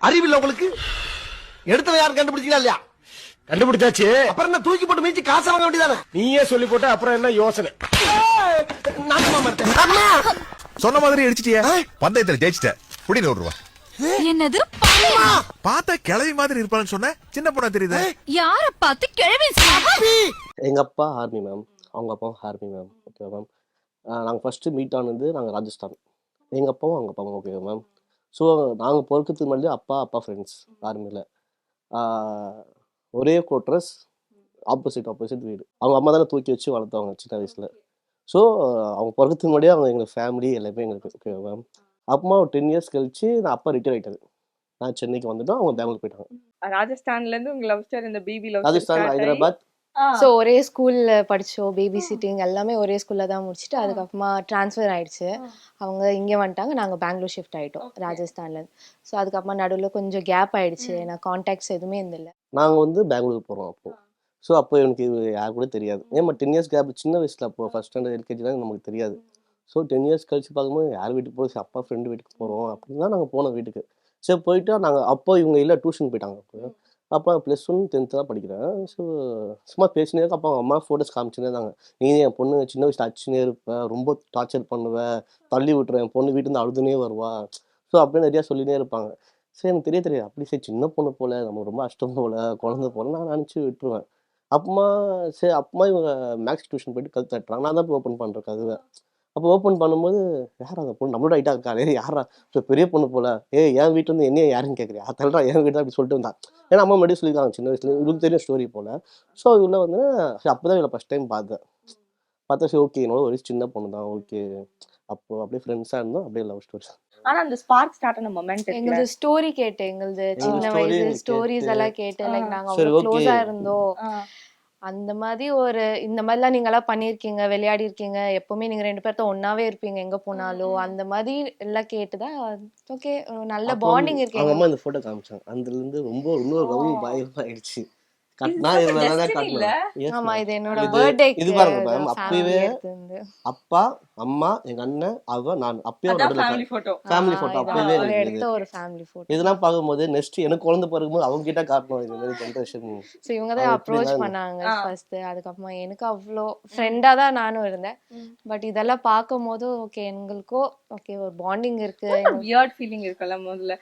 அறிவில்லை உங்களுக்கு? எடுத்தவன் யாரும் கண்டுபிடிச்சீங்களா இல்லையா? கண்டுபிடிச்சாச்சு. அப்புறம் என்ன தூக்கி போட்டு மீச்சு காசு வாங்க வேண்டியதானே? நீயே சொல்லி போட்ட அப்புறம் என்ன யோசனை? சொன்ன மாதிரி அடிச்சிட்டியா? பந்தயத்துல ஜெயிச்சிட்ட. புடி 100 ரூபா. என்னது? பார்த்தா கிளவி மாதிரி இருப்பான்னு சொன்ன, சின்ன பொண்ணா தெரியுது. யார பார்த்து கிழவி? எங்கள் அப்பா ஆர்மி மேம், அவங்க அப்பாவும் ஆர்மி மேம். Okay ma'am. நாங்கள் ஃபஸ்ட்டு மீட் ஆனது நாங்கள் ராஜஸ்தான். எங்கள் அப்பாவும் அவங்க அப்பாவும் ஓகே மேம். ஸோ நாங்கள் பொறுக்கிறதுக்கு முன்னாடி அப்பா ஃப்ரெண்ட்ஸ் ஆர்மியில். ஒரே குவார்ட்டர்ஸ், ஆப்போசிட் வீடு. அவங்க அம்மா தானே தூக்கி வச்சு வளர்த்தவங்க சின்ன வயசில். ஸோ அவங்க பிறக்கிறதுக்கு முன்னாடியே அவங்க எங்களுக்கு ஃபேமிலி எல்லாமே எங்களுக்கு ஓகே மேம். அப்புறமா ஒரு 10 இயர்ஸ் கழிச்சு நான் அப்பா ரிட்டையர் ஆகிட்டாரு. நான் சென்னைக்கு வந்துட்டோம், அவங்க பெங்களூர் போயிட்டாங்க. ராஜஸ்தான்ல இருந்து உங்க லவ் ஸ்டோரி இந்த baby love Rajasthan, Hyderabad. So ஒரே ஸ்கூல்ல படிச்சோம், பேபி சிட்டிங் எல்லாமே ஒரே ஸ்கூல்ல தான் முடிச்சுட்டு அதுக்கப்புறமா ட்ரான்ஸ்ஃபர் ஆயிடுச்சு. அவங்க இங்கே வந்துட்டாங்க, நாங்கள் பெங்களூர் ஷிஃப்ட் ஆகிட்டோம் ராஜஸ்தான்லேருந்து. ஸோ அதுக்கப்புறமா நடுவில் கொஞ்சம் கேப் ஆயிடுச்சு, எனக்கு கான்டாக்ட்ஸ் எதுவுமே இருந்தில்ல. நாங்கள் வந்து பெங்களூர் போகிறோம் அப்போது. ஸோ அப்போ எனக்கு யார் கூட தெரியாது. ஏமா 10 இயர்ஸ் கேப் சின்ன வயசில், அப்போ ஃபஸ்ட் ஸ்டாண்டர்ட் எல்கேஜிலாம் நமக்கு தெரியாது. ஸோ 10 இயர்ஸ் கழிச்சு பார்க்கும்போது யார் வீட்டுக்கு போகிறோம், அப்பா ஃப்ரெண்டு வீட்டுக்கு போகிறோம் அப்படின்னு தான் நாங்கள் போனோம் வீட்டுக்கு. சரி போயிட்டு நாங்கள் அப்போ இவங்க இல்லை டியூஷன் போயிட்டாங்க. அப்போ +1 10th தான் படிக்கிறேன். ஸோ சும்மா பேசினே இருக்க. அப்போ அவங்க அம்மா ஃபோட்டோஸ் காமிச்சுனே இருந்தாங்க. நீ என் பொண்ணு சின்ன வயசில் அடிச்சுனே இருப்பேன், ரொம்ப டார்ச்சர் பண்ணுவேன், தள்ளி விட்டுருவேன், என் பொண்ணு வீட்டிலேருந்து அழுதுனே வருவா. ஸோ அப்படியே நிறையா சொல்லினே இருப்பாங்க. சரி எனக்கு தெரியாது அப்படி சரி சின்ன பொண்ணு போல், நம்ம ரொம்ப கஷ்டம் போல், குழந்தை போல் நான் நினச்சி விட்டுருவேன். அப்புறமா சரி அப்புறமா இவங்க மேக்ஸ் டியூஷன் போயிட்டு கல் தட்டுறாங்க. நான் தான் போய் ஓப்பன் பண்ணுறேன் கதவை. அப்போ ஓப்பன் பண்ணும்போது யாரா அந்த பொண்ணு நம்மளோட ஹைட்டாக இருக்காளே, யாரா இப்போ பெரிய பொண்ணு போல, என் வீட்டில் வந்து என்னைய யாருன்னு கேட்குறியா, தள்ளுறா என் வீட்டில் அப்படி சொல்லிட்டு வந்தான். ஏன்னா அம்மா முன்னாடி சொல்லியிருக்காங்க சின்ன வயசுல, இவங்களுக்கு தெரியும் ஸ்டோரி போல். ஸோ இவ்வளோ வந்து சரி அப்போ தான் இவளை ஃபஸ்ட் டைம் பார்த்தா சரி ஓகே என்னோட ஒரு சின்ன பொண்ணு தான் ஓகே. அப்போ அப்படியே ஃப்ரெண்ட்ஸாக இருந்தோம், அப்படியே லவ் ஸ்டோரி. ஆனா அந்த ஸ்பார்க் ஸ்டார்ட் ஆன மொமெண்ட் எங்களது ஸ்டோரி கேட்டு, எங்களது சின்ன story வயசு கேட்டு, ஸ்டோரிஸ் எல்லாம் கேட்டு, லைக் நாங்கள் சரி, அவ்வளோ okay. க்ளோஸா இருந்தோம். அந்த மாதிரி ஒரு இந்த மாதிரிலாம் நீங்களாம் பண்ணியிருக்கீங்க, விளையாடி இருக்கீங்க, எப்பவுமே நீங்க 2 பேர்த்த ஒன்னாவே இருப்பீங்க எங்க போனாலும், அந்த மாதிரி எல்லாம் கேட்டுதான் ஓகே நல்ல பாண்டிங் இருக்கு. அவங்க அம்மா இந்த ஃபோட்டோ காமிச்சாங்க. அதுலேருந்து ரொம்ப இன்னொரு லவ் பயமாயிடுச்சு. கட்டினா இவ்வளோ தான் காட்டணும். ஆமா, இது என்னோட பர்த்டே. இது பாருங்க மேம், அப்பவே அப்பா அம்மா எங்க அண்ணன் அவ நான் அப்பயே ஃபேமிலி போட்டோ ஃபேமிலி போட்டோ அப்பவே எடுத்த ஒரு ஃபேமிலி போட்டோ. இதெல்லாம் பார்க்கும்போது நெக்ஸ்ட் எனக்கு குழந்தை பிறகும்போது அவங்க கிட்ட காட்டணும் இந்த மாதிரி ஜென்ரேஷன். ஸோ இவங்க தான் அப்ரோச் பண்ணாங்க ஃபர்ஸ்ட். அதுக்கப்புறமா எனக்கு அவ்வளோ ஃப்ரெண்டா தான் நானும் இருந்தேன். பட் இதெல்லாம் பார்க்கும் போது ஓகே எங்களுக்கோ ஓகே ஒரு பாண்டிங் இருக்கு. வியர்ட் ஃபீலிங் இருக்குல்ல முதல்ல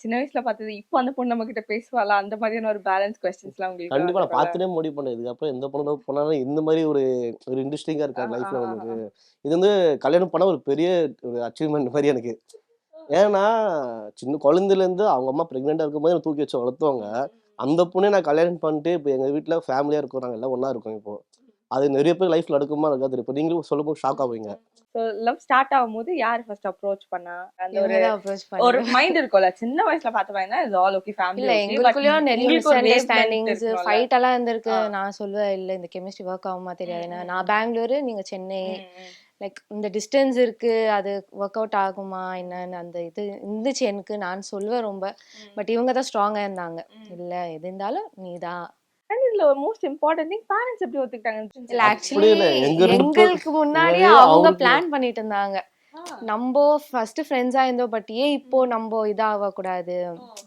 சின்ன வயசுல பார்த்தது, இப்போ அந்த பொண்ணு நம்ம கிட்ட பேசுவாளா, அந்த மாதிரியான ஒரு பேலன்ஸ் கொஸ்டின்ஸ்லாம் உங்களுக்கு கண்டிப்பா நான் பார்த்துட்டே முடிவு பண்ணேன். இதுக்கப்புறம் எந்த பொண்ணு போனாலும் இந்த மாதிரி ஒரு இன்ட்ரெஸ்டிங்கா இருக்காது லைஃப்ல நமக்கு. இது வந்து கல்யாணம் பண்ண ஒரு பெரிய ஒரு அச்சீவ்மெண்ட் மாதிரி எனக்கு. ஏன்னா சின்ன குழந்தையிலேருந்து அவங்க அம்மா ப்ரெக்னெண்ட்டாக இருக்கும்போது எனக்கு தூக்கி வச்சு வளர்த்துவாங்க. அந்த பொண்ணே நான் கல்யாணம் பண்ணிட்டு இப்போ எங்கள் வீட்டில் ஃபேமிலியாக இருக்கோம், நாங்கள் எல்லாம் ஒன்றா இருக்கோம். இப்போ அது நிறைய பேர் லைஃப்ல நடக்குமா இருக்காது. இப்போ நீங்களும் சொல்லும்போது ஷாக் ஆவீங்க. ஸோ லவ் ஸ்டார்ட் ஆகும்போது யார் ஃபர்ஸ்ட் அப்ரோச் பண்ணா? அந்த ஒரு அப்ரோச் ஒரு மைண்ட் இருக்கும்ல சின்ன வயசுல பார்த்த பையனா இது ஆல் ஓகே ஃபேமிலி. இல்ல எங்களுக்குள்ளயும் நிறைய மிஸ்அண்டர்ஸ்டாண்டிங்ஸ் ஃபைட் எல்லாம் இருந்திருக்கு. நான் சொல்லுவேன் இல்ல இந்த கெமிஸ்ட்ரி ஒர்க் ஆகுமா தெரியாது, நான் பெங்களூரு நீங்க சென்னை, லைக் இந்த டிஸ்டன்ஸ் இருக்கு, அது ஒர்க் அவுட் ஆகுமா என்னன்னு அந்த இது இருந்துச்சு எனக்கு. நான் சொல்லுவேன் ரொம்ப. பட் இவங்க தான் ஸ்ட்ராங்கா இருந்தாங்க. இல்ல எது இருந்தாலும் நீதான். இதுல ஒரு மோஸ்ட் இம்பார்ட்டன்ட் திங் பேரண்ட்ஸ் எப்படி ஒத்துக்கிட்டாங்க? இல்ல ஆக்சுவலி எங்களுக்கு முன்னாடியே அவங்க பிளான் பண்ணிட்டு இருந்தாங்க. நம்ம ஃபர்ஸ்ட் ஃப்ரெண்ட்ஸா இருந்தோம், பட் ஏன் இப்போ நம்ம இதாக கூடாது,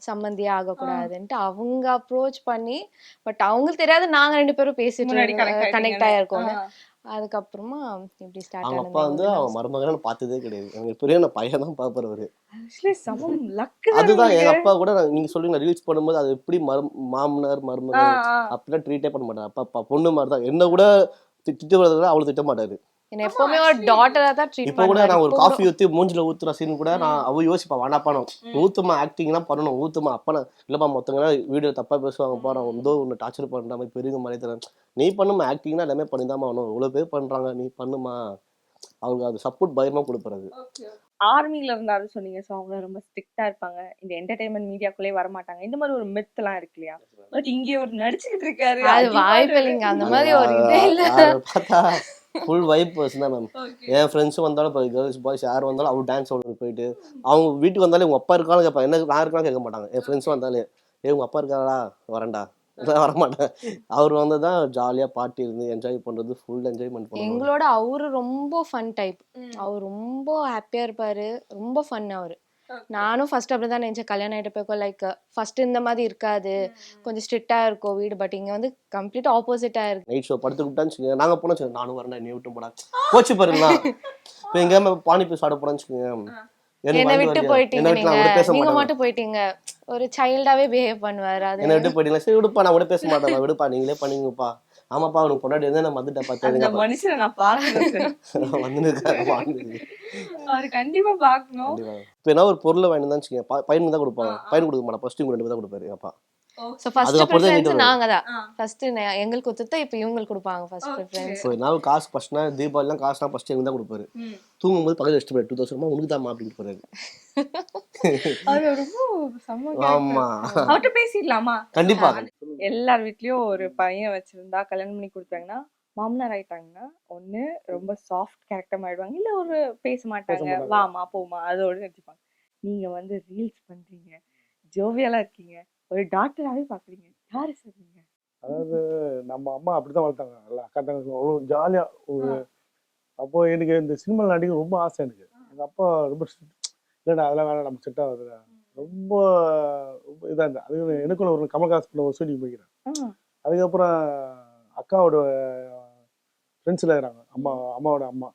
சம்மந்தியா ஆகக்கூடாதுன்ட்டு அவங்க அப்ரோச் பண்ணி, பட் அவங்களுக்கு தெரியாது நாங்க 2 பேரும் பேசிட்டு கனெக்ட் ஆயிருக்கோம்னு. அதுக்கப்புறமா இப்படி ஸ்டார்ட் அவங்க ஆனது. அப்பா வந்து அவன் மருமகனை பார்த்ததே கிடையாது. எனக்கு பெரிய நான் பையன் தான் பார்ப்பறவரு. சமம் லக். அதுதான் எங்க அப்பா கூட நீங்க சொல்லுங்க ரீல்ஸ் பண்ணும்போது அது எப்படி மாமனார் மருமகன் அப்படிலாம் ட்ரீட்டே பண்ண மாட்டாரு. அப்பா பொண்ணு மாதிரி தான். என்ன கூட திட்டு வரதுல அவளை திட்ட மாட்டாரு. என்ன எப்பவுமே ஒரு டாட்டரா தான் ட்ரீட் இப்போ கூட நான் ஒரு காஃபி ஊற்றி மூஞ்சில ஊத்துற சீன் கூட நான் அவ யோசிப்பா வேணாப்பானோம் ஊத்துமா ஆக்டிங்லாம் பண்ணணும் ஊத்துமா அப்பா நான் இல்லப்பா மொத்தங்கன்னா வீடியோ தப்பா பேசுவாங்க போறோம் வந்து ஒன்று டார்ச்சர் பண்ற மாதிரி பெருங்க மாதிரி தரேன். நீ பண்ணுமா ஆக்டிங்னா எல்லாமே பண்ணிதாமா ஆகணும், இவ்வளோ பேர் பண்றாங்க நீ பண்ணுமா. அவங்களுக்கு அது சப்போர்ட் பயமா கொடுப்பறது. ஆர்மில இருந்தாலும் சொன்னீங்க, ஸோ அவங்க ரொம்ப ஸ்ட்ரிக்டா இருப்பாங்க, இந்த என்டர்டைன்மெண்ட் மீடியாக்குள்ளே வர மாட்டாங்க, இந்த மாதிரி ஒரு மித் எல்லாம் இருக்கு இல்லையா? பட் இங்கே ஒரு நடிச்சுக்கிட்டு இருக்காரு, அது வாய்ப்பு இல்லைங்க. அந்த மாதிரி ஒரு இதே இல்ல. பார்த்தா ஃபுல் வைப் பர்சன் தான் மேம். என் ஃப்ரெண்ட்ஸும் வந்தாலும் இப்போ கேர்ள்ஸ் பாய்ஸ் யார் வந்தாலும் அவர் டான்ஸ் ஆடுறது போயிட்டு அவங்க வீட்டுக்கு வந்தாலும் உங்க அப்பா இருக்கான்னு கேட்பாங்க. என்ன நான் இருக்கான்னு கேட்க மாட்டாங்க. என் ஃப்ரெண்ட்ஸும் வந்தாலே உங்க அப்பா இருக்காரா வரேன்டா வரமாட்டேன். அவர் வந்து தான் ஜாலியாக பார்ட்டி இருந்து என்ஜாய் பண்ணுறது ஃபுல் என்ஜாய்மெண்ட் பண்ணுவாங்க. எங்களோட அவரு ரொம்ப ஃபன் டைப். அவர் ரொம்ப ஹாப்பியா இருப்பாரு, ரொம்ப ஃபன். அவரு நானும் ஃபர்ஸ்ட் அப்படிதான் நினைச்சேன். கல்யாணம் ஆயிட்ட போய் லைக் ஃபர்ஸ்ட் இந்த மாதிரி இருக்காது, கொஞ்சம் ஸ்ட்ரிக்டா இருக்கும் வீடு. பட் இங்க வந்து கம்ப்ளீட் ஆப்போசிட்டா இருக்கு. நைட் ஷோ படுத்து கூப்பிட்டான்னு வச்சுக்கோங்க, நாங்கள் போனோம் வச்சுக்கோங்க, நானும் வரேன் என்னை விட்டு போடா கோச்சு பாருங்களா. இப்போ எங்கேயாம பானிபூரி சாப்பிட போனோம்னு வச்சுக்கோங்க, என்னை விட்டு போயிட்டீங்க, பேச நீங்க மாட்டேன். மட்டும் போயிட்டீங்க. ஒரு சைல்டாவே பிஹேவ் பண்ணுவாரு. அது என்னை விட்டு போயிட்டீங்களா, சரி விடுப்பா நான் கூட பேச மாட்டேன், விடுப்பா நீங்களே பண்ணிங்கப்பா. ஆமாப்பா அவனுக்கு பொண்டாடி இருந்தா நான் வந்துட்டேன் அந்த பார்த்து மனுஷனை நான் பாக்கணும். வந்து அவரு கண்டிப்பா பாக்கணும். இப்போ என்ன ஒரு பொருளை வாங்கிட்டு வச்சுக்கோங்க, பையனுக்கு தான் கொடுப்பாங்க, பையன் கொடுக்க மாட்டேன், ஃபர்ஸ்ட் இவங்க 2 பேர் தான் கொடுப்பாரு எங்கள் அப்பா. சோ ஃபர்ஸ்ட் அதுக்கப்புறம் தான் ப்ரிஃபரன்ஸ் வீட்டுக்கு நாங்க தான். ஃபர்ஸ்ட் எங்களுக்கு கொடுத்தா இப்போ இவங்களுக்கு கொடுப்பாங்க ஃபர்ஸ்ட் ப்ரிஃபரன்ஸ். ஸோ நான் காசு ஃபர்ஸ்ட்னா தீபாவளிலாம் காசுலாம் ஃபர்ஸ்ட் எங்களுக்கு தான் கொடுப்பாரு. தூங்கும்போது பக்கத்தில் வச்சுட்டு போய் 2000 உனக்கு தாம்மா அப்படின்னு போறாரு. அவரு ரொம்ப செம்ம ஆமா அவர்கிட்ட பேசிடலாமா? கண்டிப்பா. எல்லார் வீட்லயும் ஒரு பையன் வச்சிருந்தா கல்யாணம் பண்ணி கொடுத்தாங்கன்னா மாமனார் ஆயிட்டாங்கன்னா ஒண்ணு ரொம்ப சாஃப்ட் கேரக்டர் ஆயிடுவாங்க, இல்ல ஒரு பேச மாட்டாங்க, வாமா போமா அதோட நிறுத்திப்பாங்க. நீங்க வந்து ரீல்ஸ் பண்றீங்க, ஜோவியலா இருக்கீங்க, ஒரு டாக்டராவே பாக்குறீங்க, யாரு சார் நீங்க? அதாவது நம்ம அம்மா அப்படிதான் வளர்த்தாங்க, நல்லா அக்கா தங்கச்சி அவ்வளோ ஜாலியா ஒரு. அப்போ எனக்கு இந்த சினிமாவில் நடிக்க ரொம்ப ஆசை. எனக்கு எங்க அப்பா ரொம்ப இல்லைடா அதெல்லாம் வேணாம், நம்ம செட் ஆகுதுடா, ரொம்ப ரொம்ப இதாக இருந்தேன். அது எனக்குள்ள ஒரு கமல்ஹாசன் ஒரு ஷூட்டிங் போய்க்கிறேன். அதுக்கப்புறம் அக்காவோட ஃப்ரெண்ட்ஸில் இருக்கிறாங்க, அம்மாவோட அம்மா,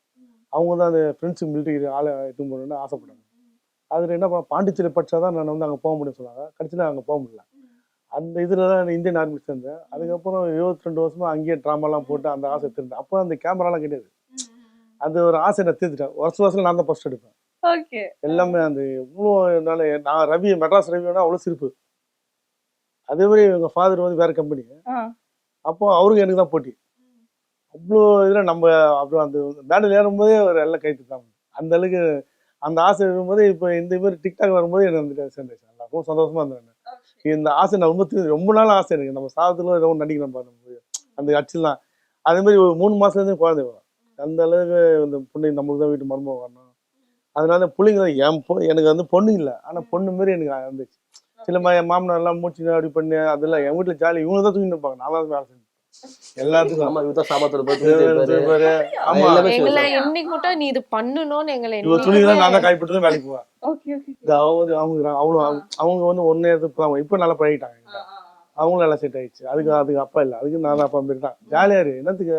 அவங்க தான் அந்த ஃப்ரெண்ட்ஸுக்கு மிலிட்டரி ஆளை எடுத்து போகணுன்னு ஆசைப்பட்டாங்க. அதில் என்ன பண்ண, பாண்டிச்சேரி படித்தா தான் நான் வந்து அங்கே போக முடியும்னு சொன்னாங்க. கடைசியில் அங்கே போக முடியல. அந்த இதில் தான் இந்தியன் ஆர்மி சேர்ந்தேன். அதுக்கப்புறம் 22 வருஷமா அங்கேயே ட்ராமாலாம் போட்டு அந்த ஆசை திருந்தேன். அப்போ அந்த கேமராலாம் கிடையாது. அந்த ஒரு ஆசை நான் தீர்த்துட்டேன். வருஷம் நான் தான் ஃபர்ஸ்ட் எடுப்பேன். ஓகே. எல்லாமே அந்த இவ்வளோ என்னால் நான் ரவி மெட்ராஸ் ரவினா அவ்வளோ சிரிப்பு. அதே மாதிரி எங்கள் ஃபாதர் வந்து வேறு கம்பெனி. அப்போ அவருக்கு எனக்கு தான் போட்டி. அவ்வளோ இதில் நம்ம அப்புறம் அந்த மேடல் ஏறும்போதே ஒரு எல்லாம் கைத்து தான். அந்த அளவுக்கு அந்த ஆசை இருக்கும்போது இப்போ இந்த மாதிரி டிக்டாக் வரும்போது எனக்கு வந்துட்டு சேர்ந்துச்சு. ரொம்ப சந்தோஷமா இருந்தேன். இந்த ஆசை நான் ரொம்ப நாள் ஆசை எனக்கு, நம்ம சாதத்துல ஏதோ நடிக்கணும் பாருங்க அந்த அச்சுலாம். அதே மாதிரி ஒரு 3 மாசத்துலேருந்து குழந்தை வரும். அந்த அளவுக்கு இந்த பொண்ணு நமக்கு தான் வீட்டு மருமகம் வரணும். அதனால பிள்ளைங்க எனக்கு வந்து பொண்ணு இல்லை, ஆனால் பொண்ணு மாரி எனக்கு இருந்துச்சு. சில மாமனார்லாம் மூச்சு அப்படி பண்ணி அதெல்லாம் என் வீட்டில் ஜாலி, இவங்க தான் தூங்கிட்டு இருப்பாங்க, நான் தான் வேலை செஞ்சேன் எல்லாத்துக்கும். ஆமா இவதான் சாமத்துல போய் ஆமா எங்களை என்னைக்கு மட்டும் நீ இது பண்ணணும்னு எங்களை துணிதான் நான் தான் காய்பட்டு தான் வேலைக்கு போவேன். Okay okay. அவங்க வந்து ஒன்னே இப்ப நல்லா பழகிட்டாங்க. அவங்களும் நல்லா செட் ஆயிடுச்சு. அதுக்கு அப்பா இல்லை, அதுக்கு நான் அப்பா மாரி தான். ஜாலியா இரு, என்னத்துக்கு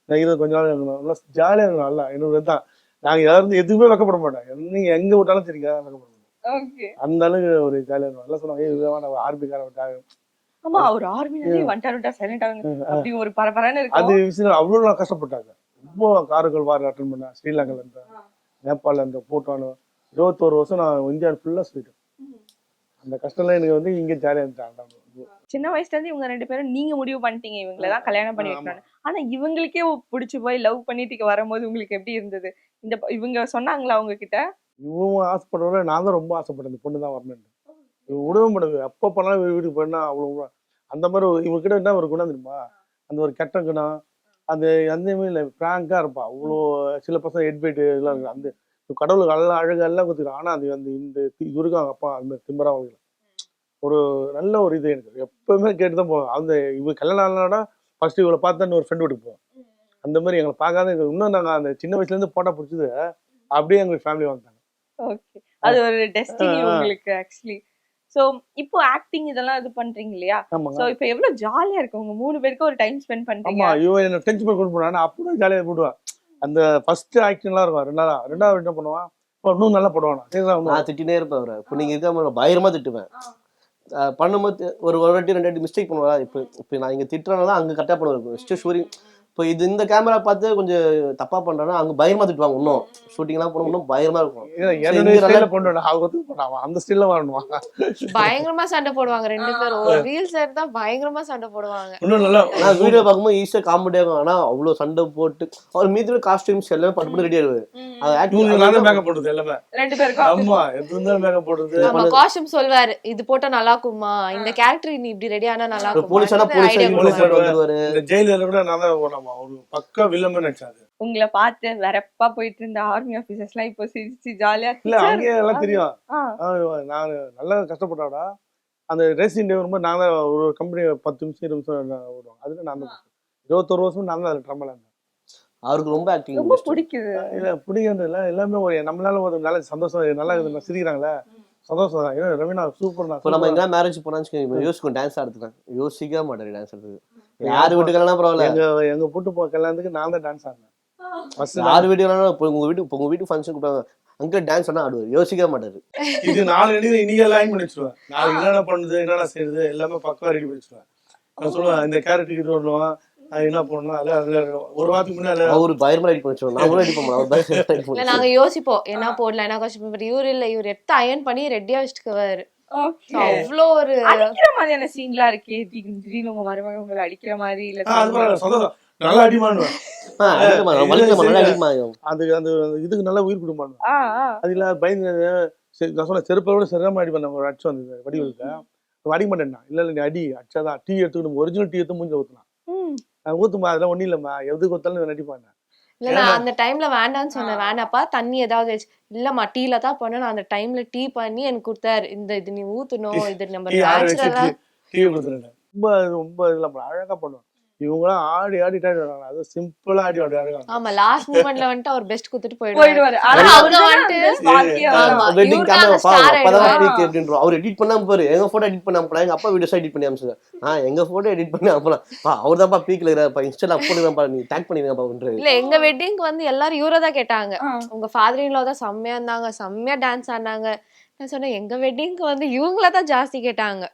நான் இது கொஞ்ச நாள் இருக்கணும், ஜாலியா இருக்கணும். நல்லா என்னோட தான் நாங்க யாரும் எதுவுமே வைக்கப்பட மாட்டோம், நீங்க எங்க விட்டாலும் சரிங்க வைக்கப்பட மாட்டோம். அந்த அளவுக்கு ஒரு ஜாலியா இருக்கும். நல்லா சொன்னாங்க ஆர்மிக்கார விட்டாங்க. ஆமா ஒரு ஆர்மினாலே வண்டா சைலண்ட் ஆகுங்க அப்படி ஒரு பரபரன்னு இருக்கு. அது விஷயம் அவ்வளவு நான் கஷ்டப்பட்டாங்க. ரொம்ப காரைக்கால் வார் அட்டன் பண்ணேன், ஸ்ரீலங்கால இருந்த, நேபாளில் இருந்த, பூட்டான். 21 வருஷம் நான் இந்தியா ஃபுல்லா சொல்லிட்டேன். அந்த கஷ்டம்லாம் எனக்கு வந்து இங்கே ஜாலியா இருந்துட்டாங்க. சின்ன வயசுல இருந்து இவங்க 2 பேரும் நீங்க முடிவு பண்ணிட்டீங்க இவங்களதான் கல்யாணம் பண்ணி வைக்கணும். ஆனா இவங்களுக்கே பிடிச்சு போய் லவ் பண்ணிட்டு வரும்போது உங்களுக்கு எப்படி இருந்தது? இவங்க சொன்னாங்களா அவங்க கிட்ட? இவங்க ஆசைப்படுறவரை நான் தான் ரொம்ப ஆசைப்பட்டேன், இந்த பொண்ணு தான் வரணும்னு. உடவே மாட்டேங்குது, எப்போ பண்ணாலும் வீட்டுக்கு போயினா அவ்வளோ. அந்த மாதிரி இவங்க கிட்ட என்ன ஒரு குணம் தெரியுமா, அந்த ஒரு கெட்ட குணம், அந்த அந்த மாதிரி இல்லை, ஃப்ராங்காக இருப்பா. அவ்வளோ சில பசங்க ஹெட்பைட்டு எல்லாம் இருக்கு. அந்த கடவுளுக்கு எல்லாம் அழகாக எல்லாம் கொடுத்துருக்காங்க. ஆனால் அது அந்த இந்த இது இருக்காங்க அப்பா அந்த திம்பரா அவங்க ஒரு நல்ல ஒரு இது. எனக்கு எப்பவுமே கேட்டு தான் போவேன். அந்த இவங்க கல்யாணம் ஆனாடா ஃபர்ஸ்ட் இவளை பார்த்தா ஒரு ஃப்ரெண்ட் வீட்டுக்கு போவோம். அந்த மாதிரி எங்களை பார்க்காத இன்னும் நாங்கள் அந்த சின்ன வயசுலேருந்து போட்டா பிடிச்சது அப்படியே எங்களுக்கு ஃபேமிலி வந்தாங்க. ஓகே, அது ஒரு டெஸ்டினி உங்களுக்கு ஆக்சுவலி. சோ இப்போ ஆக்டிங் இதெல்லாம் இது பண்றீங்க இல்லையா? சோ இப்போ எவ்வளவு ஜாலியா இருக்கு உங்க 3 பேருக்கு ஒரு டைம் ஸ்பெண்ட் பண்றீங்க. ஆமா, இவன் என்ன டென்ஷன் பண்ணி கொண்டு போனா அப்போ ஜாலியா போடுவான். அந்த ஃபர்ஸ்ட் ஆக்டிங்லாம் இருக்கும், ரெண்டாவது என்ன பண்ணுவான், இன்னும் நல்லா போடுவான். நான் திட்டினே இருப்பேன் அவரை. இப்போ நீங்க இருக்க பயங்கரமா திட்டுவேன். பண்ணும்போது ஒரு வாட்டி 2 வாட்டி மிஸ்டேக் பண்ணுவா. இப்போ நான் இங்க திட்டுறதுனால அங்க கரெக்டா பண்ணுவேன். ஷூரிங் இப்போ இந்த கேமரா பார்த்து கொஞ்சம் தப்பா பண்றேன்னா அங்க பயங்கரமா திட்டுவாங்க. இன்னும் ஷூட்டிங்லாம் போனா இன்னும் பயங்கரமா இருக்கும். அந்த ஸ்டைல்ல வரணும். பயங்கரமா சண்டை போடுவாங்க 2 பேரும். ஒரு ரீல்ஸ் எடுத்தா பயங்கரமா சண்டை போடுவாங்க. நான் வீடியோ பார்க்கும்போது ஈஸியா காமெடியா இருக்கும். ஆனா அவ்வளவு சண்டை போட்டு அவர் மீதி காஸ்டியூம்ஸ் எல்லாமே பட்டு ரெடி ஆயிடுவாரு. மேக்கப் போடுறது எல்லாமே 2 பேருக்கும். ஆமா, எதுவும் மேக்கப் போடுறது. நம்ம காஸ்டியூம் சொல்வாரு, இது போட்டா நல்லா இருக்குமா, இந்த கேரக்டர் நீ இப்படி ரெடி ஆனா நல்லா இருக்கும். போலீஸானா போலீஸ் வந்துருவாரு. இந்த ஜெயிலர் கூட நான் தான் ஒரு பக்கா வில்லமே நினைச்சாரு. உங்களை பார்த்து வெறப்பா போயிட்டு இருந்த ஆர்மி ஆபீசர்ஸ் எல்லாம் இப்போ சிரிச்சு ஜாலியா இல்ல அங்கேயே எல்லாம் தெரியும். நான் நல்லா கஷ்டப்பட்டாடா. அந்த ரேசிங் டே வரும்போது நான் தான் ஒரு கம்பெனி 10 நிமிஷம் 20 நிமிஷம் ஓடுவோம். அதுல நான் தான் 21 வருஷம் நான் தான் ட்ரம்மல இருந்தேன். அவருக்கு ரொம்ப ஆக்டிங் ரொம்ப பிடிக்குது. இல்ல பிடிக்கிறது இல்ல, எல்லாமே ஒரு நம்மளால ஒரு நல்ல சந்தோஷம், நல்லா சிரிக்கிறாங்களே சந்தோஷம் தான். ஏன்னா ரவீனா சூப்பர் தான். இப்போ நம்ம எங்க மேரேஜ் போனான்னு யோசிக்கும் டான்ஸ் ஆடுறதுக்கு யோசிக்க மாட்டாரு டான்ஸ் ஆடுறதுக்கு யாரு வீட்டுக்கெல்லாம் பரவாயில்ல எங்க பொண்ணு கல்யாணத்துக்கு நான் தான் டான்ஸ் ஆடினேன் ஃபர்ஸ்ட். யாரு வீட்டுக்கெல்லாம் உங்க வீட்டு ஃபங்க்ஷன் கூப்பிட்டாங்க அங்க டான்ஸ் ஆனா ஆடுவார் யோசிக்க மாட்டாரு. இது 4 அடி இன்னைக்கு லைன் பண்ணி வச்சிருவேன். நான் என்னென்ன பண்ணுது என்னென்ன செய்யுது எல்லாமே பக்கவா ரெடி பண்ணி வச்சிருவேன். நான் சொல்லுவேன் இந்த கேரட்டுக்கு இது வரணும் அது என்ன பண்ணணும் அதில் ஒரு வாரத்துக்கு முன்னாடி அவரு பயமா ரெடி பண்ணி வச்சிருவோம். நான் கூட ரெடி பண்ணுவோம். அவர் பயமா ரெடி இல்ல பண்ணி நாங்க யோசிப்போம் என்ன போடலாம் என்ன கஷ்டம். பட் இவரு இல்ல, இவர் எடுத்து அயன் பண்ணி ரெடியா வச்சுக்குவாரு. அவ்வளோ ஒரு அடிக்கிற மாதிரியான சீன்லாம் இருக்கே, திடீர்னு உங்க மருமக உங்களை அடிக்கிற மாதிரி இல்ல அது பரவாயில்ல சந்தோஷம். நல்லா அடிமானுவேன். அந்த அந்த இதுக்கு நல்லா உயிர் கொடுப்பானுவேன். அது இல்ல பயந்து நான் சொன்ன செருப்போட சிரமம் அடி பண்ண அடிச்சு வந்தது வடிவெடுக்க அடிக்க மாட்டேன்னா இல்ல நீ அடி அடிச்சாதான் டீ எடுத்துக்கணும் ஒரிஜினல் டீ எடுத்து மூஞ்சில ஊத்தலாம். நான் ஊத்துமா அதெல்லாம் ஒண்ணும் இல்லம்மா எதுக்கு ஒத்தாலும் நடிப்பாங்க. இல்ல நான் அந்த டைம்ல வேண்டான்னு சொன்னேன். வேண்டாப்பா தண்ணி ஏதாவது வச்சு இல்லம்மா டீல தான் பண்ண. நான் அந்த டைம்ல டீ பண்ணி எனக்கு கொடுத்தாரு. இது நீ ஊத்தணும், இது நம்ம நேச்சுரலா டீ கொடுத்துருங்க. ரொம்ப ரொம்ப இதெல்லாம் அழகா பண்ணுவாங்க. இவங்களாம் ஆடி ஆடிட்டு ஆடுவாங்க. அது சிம்பிளா ஆடி ஆடுவாங்க. ஆமா லாஸ்ட் மூமெண்ட்ல வந்துட்டு அவர் பெஸ்ட் கொடுத்துட்டு போயிடுவாரு. ஆனா அவங்க வந்துட்டு அவர் எடிட் பண்ணாம பாரு எங்க போட்டோ எடிட் பண்ணாம போனா எங்க அப்பா வீடியோஸ் எடிட் பண்ணி அனுப்பிச்சு எங்க போட்டோ எடிட் பண்ணி அனுப்பலாம். அவர் தான்ப்பா பீக்ல இருக்கிறப்ப இன்ஸ்டால அப்லோட் நீ டேக் பண்ணிருங்கப்பா. இல்ல எங்க வெட்டிங்க்கு வந்து எல்லாரும் இவரை தான் கேட்டாங்க. உங்க ஃபாதர் இன் லா தான் செம்மையா இருந்தாங்க, செம்மையா டான்ஸ் ஆடினாங்க. நான் சொன்னேன் எங்க வெட்டிங்க்கு வந்து இவங்கள தான் ஜாஸ்தி கேட்டாங்க.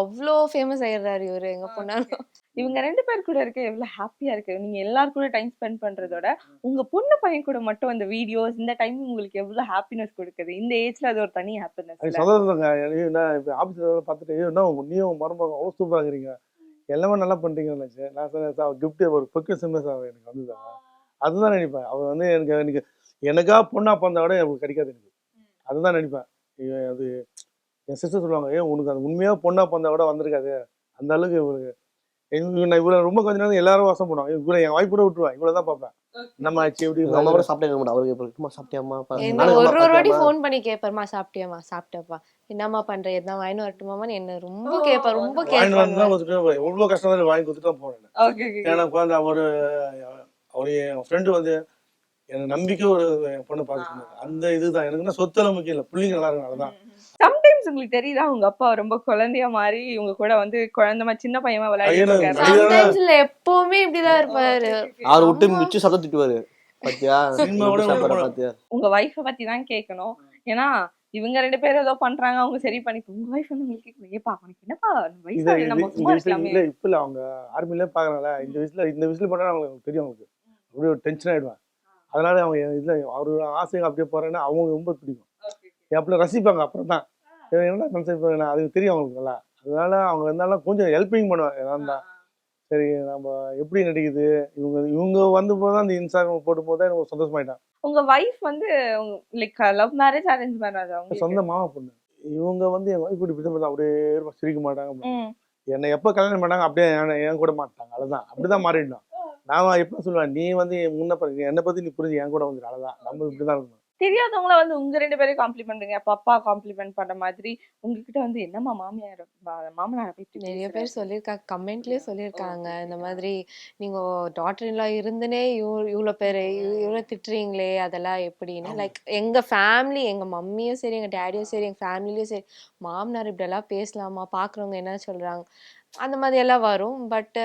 அவ்வளோ ஃபேமஸ் ஆயிடுறாரு இவரு எங்க போனாலும். இவங்க 2 பேர் கூட இருக்க எவ்வளவு ஹாப்பியா இருக்கு. நீங்க எல்லாரும் கூட டைம் ஸ்பெண்ட் பண்றதோட உங்க பொண்ணு பையன் கூட மட்டும் அந்த வீடியோஸ் இந்த டைம் உங்களுக்கு எவ்வளவு ஹாப்பினஸ் கொடுக்குது. இந்த ஏஜ்ல அது ஒரு தனி ஹாப்பினஸ். சந்தோஷங்க. ஆபீஸ்ல பார்த்துட்டு நீயும் மருமகன் அவ்வளவு சூப்பரா இருக்கிறீங்க, எல்லாமே நல்லா பண்றீங்கன்னு நினைச்சேன். நான் சொன்னேன் கிஃப்ட் ஒரு பொக்கே சிம்மஸ் எனக்கு வந்துதான். அதுதான் நினைப்பேன். அவர் வந்து எனக்கு எனக்கா பொண்ணா பிறந்தா கூட எனக்கு கிடைக்காது. எனக்கு அதுதான் நினைப்பேன். அது என் சிஸ்டர் சொல்லுவாங்க உனக்கு அது உண்மையா பொண்ணா பிறந்தா கூட வந்திருக்காது அந்த அளவுக்கு. இவருக்கு நான் இவ்வளவு ரொம்ப கொஞ்ச நேரம் எல்லாரும் வாசம் பண்ணுவாங்க. இவ்வளவு என் வாய்ப்பு கூட விட்டுருவேன். இவ்வளவுதான் பார்ப்பேன். நம்ம ஆச்சு எப்படி ஒரு வாட்டி போன் பண்ணி கேட்பாருமா சாப்பிட்டியாமா சாப்பிட்டப்பா என்னம்மா பண்ற எதனா வாங்கி வரட்டுமான்னு என்ன ரொம்ப கேட்பாரு. ரொம்ப கேட்பாரு. எவ்வளவு கஷ்டம் வாங்கி கொடுத்துட்டு தான் போனேன். ஏன்னா அவரு என் ஃப்ரெண்டு வந்து எனக்கு நம்பிக்கை ஒரு பொண்ணு பார்த்துருந்தாங்க. அந்த இதுதான் எனக்கு சொத்தெல்லாம் முக்கியம் இல்லை, பிள்ளைங்க நல்லா இருக்கும். அதுதான் சம்டைம்ஸ் உங்களுக்கு தெரியுதா உங்க அப்பா ரொம்ப குழந்தையா மாதிரி இவங்க கூட வந்து குழந்தை சின்ன பையமா விளையாடுறாரு. எப்பவுமே இப்படிதான் இருப்பாரு. அவர் விட்டு மிச்சு சத்தம் திட்டுவாரு. பாத்தியா உங்க வைஃப பத்தி தான் கேட்கணும். ஏன்னா இவங்க 2 பேரும் ஏதோ பண்றாங்க அவங்க சரி பண்ணி உங்க வைஃப் வந்து உங்களுக்கு கேட்கணும் ஏப்பா உனக்கு என்னப்பா வயசு நம்ம சும்மா இருக்கலாமே. இல்ல இப்ப இல்ல அவங்க ஆர்மில பாக்குறாங்களா இந்த வயசுல பண்ணா அவங்களுக்கு தெரியும். அவங்களுக்கு அப்படியே ஒரு டென்ஷன் ஆயிடுவாங்க. அதனால அவங்க இதுல அவரோட ஆசைகள் அப்படியே போறேன்னா அவங்க ரொம்ப பிடிக்கும். அப்படி ரசிப்பாங்க. அப்புறம் தான் என்ன அது தெரியும் அவங்களுக்கு நல்லா. அதனால அவங்க இருந்தாலும் கொஞ்சம் ஹெல்ப்பிங் பண்ணுவாங்க. ஏன்னா சரி நம்ம எப்படி நடிக்குது இவங்க வந்து போதுதான் அந்த இன்ஸ்டாகிராம் போடும் போது எனக்கு சந்தோஷமாயிட்டான். உங்க வைஃப் வந்து like love marriage arrange marriage? அவங்க சொந்த மாமா பொண்ணு. இவங்க வந்து என் வைஃப் இப்படி அப்படியே சிரிக்க மாட்டாங்க. என்னை எப்ப கல்யாணம் பண்ணாங்க அப்படியே என் கூட மாட்டாங்க. அதுதான் அப்படிதான் மாறிடணும். நான் எப்ப சொல்லுவேன் நீ வந்து முன்ன என்னை பத்தி நீ புரிஞ்சு என் கூட வந்து அவ்வளவுதான் நம்ம இப்படிதான் இருக்கணும். தெரியாதவங்கள வந்து உங்க 2 பேரும் காம்ப்ளிமெண்ட் பண்றீங்க. அப்பா காம்ப்ளிமெண்ட் பண்ற மாதிரி உங்ககிட்ட வந்து என்னம்மா மாமியார் மாமனார் பத்தி நிறைய பேர் சொல்லியிருக்காங்க. கமெண்ட்லயே சொல்லியிருக்காங்க இந்த மாதிரி நீங்க டாட்டர் இன் லா இருந்துனே இவ்வளோ பேர் இவ்வளோ திட்டுறீங்களே அதெல்லாம் எப்படின்னு. லைக் எங்க ஃபேமிலி எங்க மம்மியும் சரி எங்க டேடியும் சரி எங்க ஃபேமிலியும் சரி மாமனார் இப்படியெல்லாம் பேசலாமா பாக்குறவங்க என்ன சொல்றாங்க அந்த மாதிரி எல்லாம் வரும். பட்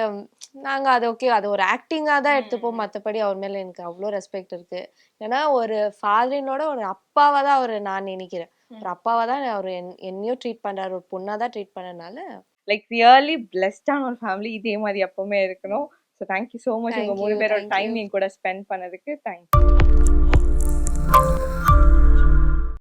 நாங்க அது ஓகே அது ஒரு ஆக்டிங்கா தான் எடுத்துப்போம். மற்றபடி அவர் மேல எனக்கு அவ்வளோ ரெஸ்பெக்ட் இருக்கு. ஏன்னா ஒரு ஃபாதரினோட ஒரு அப்பாவா தான் அவர் நான் நினைக்கிறேன். ஒரு அப்பாவா தான் அவர் என்னையும் ட்ரீட் பண்றாரு, ஒரு பொண்ணா தான் ட்ரீட் பண்ணனால லைக் ரியலி பிளெஸ்டான ஒரு ஃபேமிலி. இதே மாதிரி எப்பவுமே இருக்கணும். ஸோ தேங்க்யூ ஸோ மச் உங்க 3 பேரோட டைம் என் கூட ஸ்பெண்ட் பண்ணதுக்கு. தேங்க்யூ.